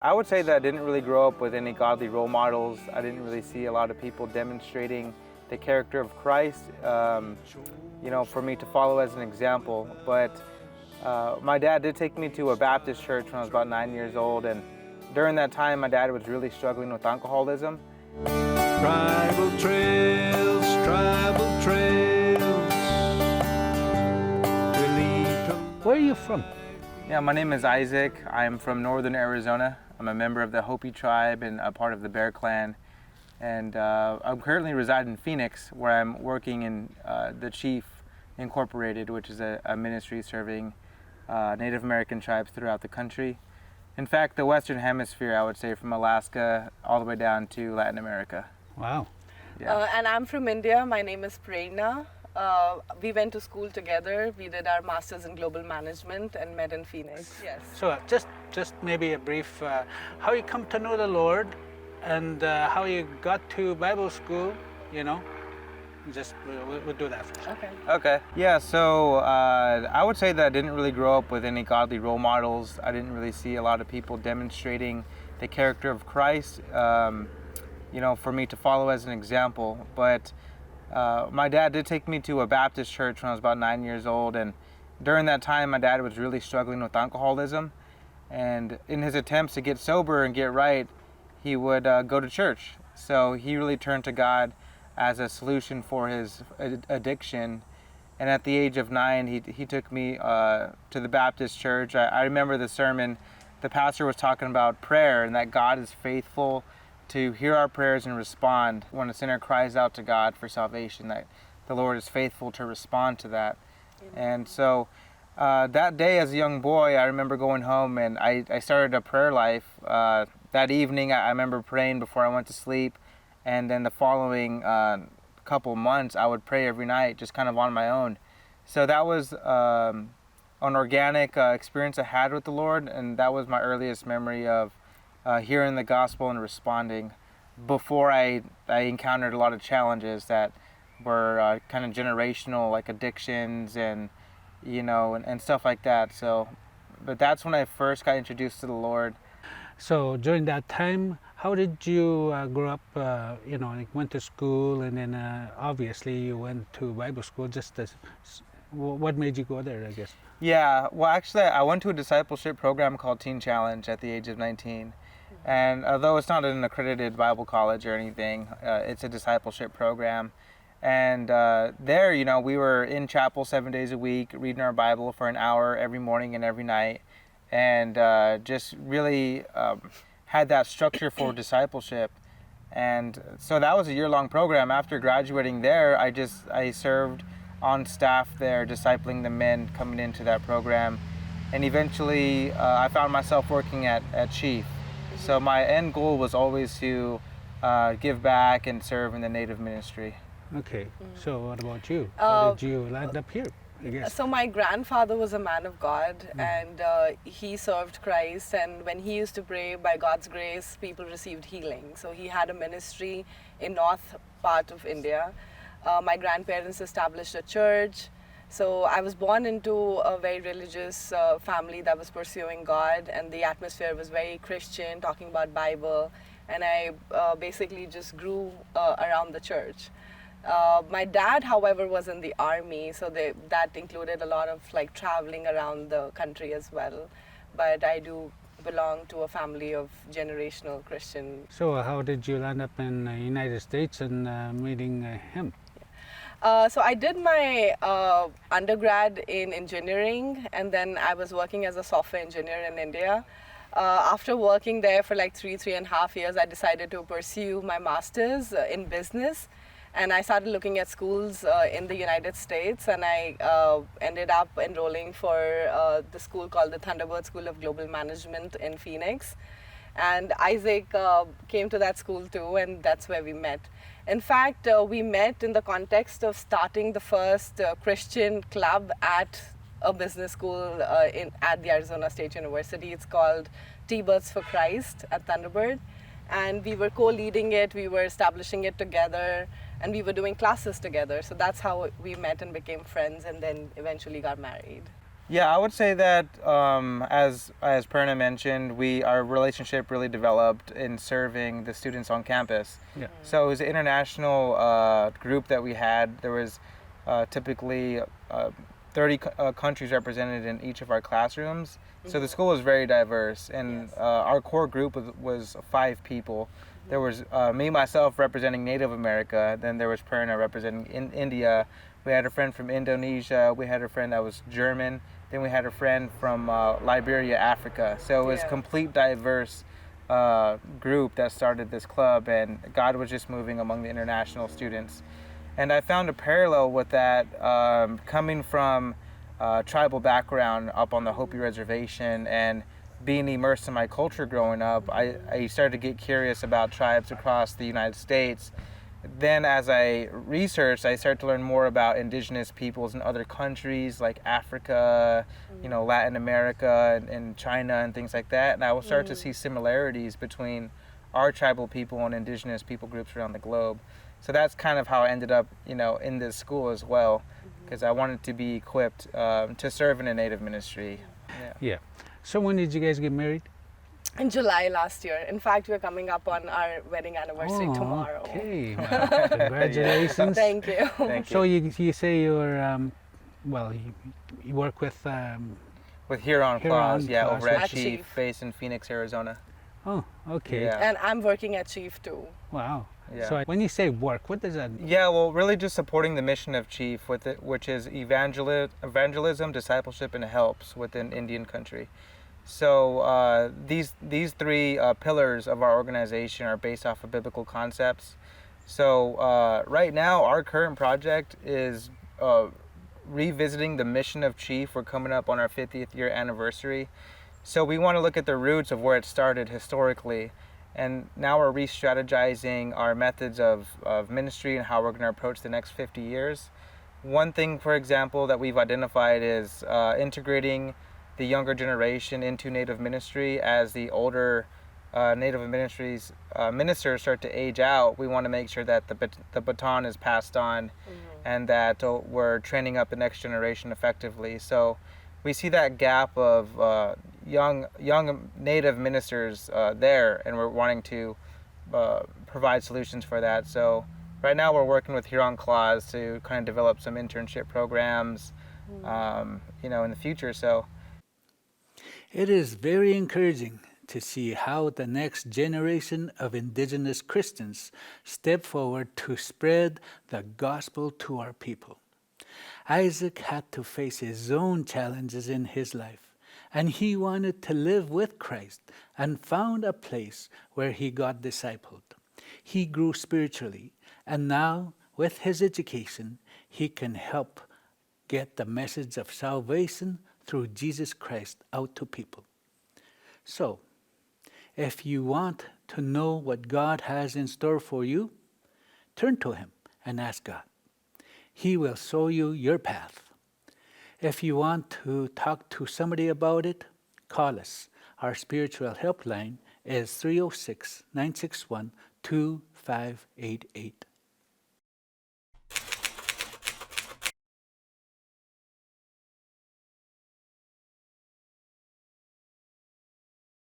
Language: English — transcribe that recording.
I would say that I didn't really grow up with any godly role models. I didn't really see a lot of people demonstrating the character of Christ, for me to follow as an example. But my dad did take me to a Baptist church when I was about 9 years old, and during that time, my dad was really struggling with alcoholism. Tribal trails, tribal trails. Where are you from? Yeah, my name is Isaac. I'm from northern Arizona. I'm a member of the Hopi tribe and a part of the Bear Clan. And I'm currently reside in Phoenix, where I'm working in the Chief Incorporated, which is a ministry serving Native American tribes throughout the country. In fact, the Western Hemisphere, I would say, from Alaska all the way down to Latin America. Wow. Yeah. And I'm from India. My name is Prerna. We went to school together. We did our Masters in Global Management and met in Phoenix. Yes. So just maybe a brief, how you come to know the Lord and how you got to Bible school, just we'll do that first. Okay. Okay. Yeah, so I would say that I didn't really grow up with any godly role models. I didn't really see a lot of people demonstrating the character of Christ, for me to follow as an example. But my dad did take me to a Baptist church when I was about 9 years old, and during that time, my dad was really struggling with alcoholism. And in his attempts to get sober and get right, he would go to church. So he really turned to God as a solution for his addiction. And at the age of 9, he took me to the Baptist church. I remember the sermon. The pastor was talking about prayer and that God is faithful to hear our prayers and respond when a sinner cries out to God for salvation, that the Lord is faithful to respond to that. Amen. And so that day as a young boy, I remember going home and I started a prayer life. That evening, I remember praying before I went to sleep. And then the following couple months, I would pray every night, just kind of on my own. So that was an organic experience I had with the Lord, and that was my earliest memory of hearing the gospel and responding before I encountered a lot of challenges that were kind of generational, like addictions and stuff like that. So, but that's when I first got introduced to the Lord. So during that time, how did you grow up? Went to school, and then obviously you went to Bible school. What made you go there, I guess? Yeah, well, actually, I went to a discipleship program called Teen Challenge at the age of 19. And although it's not an accredited Bible college or anything, it's a discipleship program. And there, we were in chapel 7 days a week, reading our Bible for an hour every morning and every night. And just really had that structure for discipleship. And so that was a year-long program. After graduating there, I served on staff there, discipling the men coming into that program. And eventually, I found myself working at Chief. So my end goal was always to give back and serve in the Native ministry. Okay, so what about you? How did you land up here, I guess? So my grandfather was a man of God, and he served Christ. And when he used to pray, by God's grace, people received healing. So he had a ministry in north part of India. My grandparents established a church. So I was born into a very religious family that was pursuing God, and the atmosphere was very Christian, talking about Bible, and I basically just grew around the church. My dad, however, was in the army, so that included a lot of traveling around the country as well. But I do belong to a family of generational Christian. So how did you land up in the United States and meeting him? So I did my undergrad in engineering, and then I was working as a software engineer in India. After working there for 3.5 years, I decided to pursue my master's in business. And I started looking at schools in the United States, and I ended up enrolling for the school called the Thunderbird School of Global Management in Phoenix. And Isaac came to that school too, and that's where we met. In fact, we met in the context of starting the first Christian club at a business school at the Arizona State University. It's called T-Birds for Christ at Thunderbird. And we were co-leading it, we were establishing it together, and we were doing classes together. So that's how we met and became friends, and then eventually got married. Yeah, I would say that as Perna mentioned, our relationship really developed in serving the students on campus. Yeah. So it was an international group that we had. There was typically 30 countries represented in each of our classrooms. So the school was very diverse, and Yes. our core group was 5 people. There was me, myself, representing Native America. Then there was Perna representing India. We had a friend from Indonesia. We had a friend that was German. Then we had a friend from Liberia, Africa. So it was Yeah. complete diverse group that started this club, and God was just moving among the international students. And I found a parallel with that coming from tribal background up on the Hopi Reservation and being immersed in my culture growing up. I started to get curious about tribes across the United States. Then as I researched, I started to learn more about indigenous peoples in other countries like Africa, Latin America and China and things like that. And I will start to see similarities between our tribal people and indigenous people groups around the globe. So that's kind of how I ended up, in this school as well, because I wanted to be equipped to serve in a Native ministry. Yeah. Yeah. So when did you guys get married? In July last year. In fact, we're coming up on our wedding anniversary tomorrow. Okay. Well, congratulations. Thank you. Thank you. So you say you're you work with With Huron Huron Claws, yeah, over at At Chief, Chief. based in Phoenix, Arizona. oh, okay. Yeah. And I'm working at Chief too. Wow. Yeah. So when you say work, what does that mean? Yeah, well, really just supporting the mission of Chief with it, which is evangelism, discipleship, and helps within Indian country. So these 3 pillars of our organization are based off of biblical concepts. So right now, our current project is revisiting the mission of Chief. We're coming up on our 50th year anniversary. So we want to look at the roots of where it started historically. And now we're re-strategizing our methods of ministry and how we're going to approach the next 50 years. One thing, for example, that we've identified is integrating the younger generation into Native ministry. As the older Native ministries ministers start to age out, we want to make sure that the baton is passed on and that we're training up the next generation effectively. So we see that gap of young Native ministers there, and we're wanting to provide solutions for that. So right now we're working with Huron Claws to kind of develop some internship programs, in the future. So It is very encouraging to see how the next generation of indigenous Christians step forward to spread the gospel to our people. Isaac had to face his own challenges in his life, and he wanted to live with Christ and found a place where he got discipled. He grew spiritually, and now, with his education, he can help get the message of salvation through Jesus Christ out to people. So, if you want to know what God has in store for you, turn to Him and ask God. He will show you your path. If you want to talk to somebody about it, call us. Our spiritual helpline is 306-961-2588.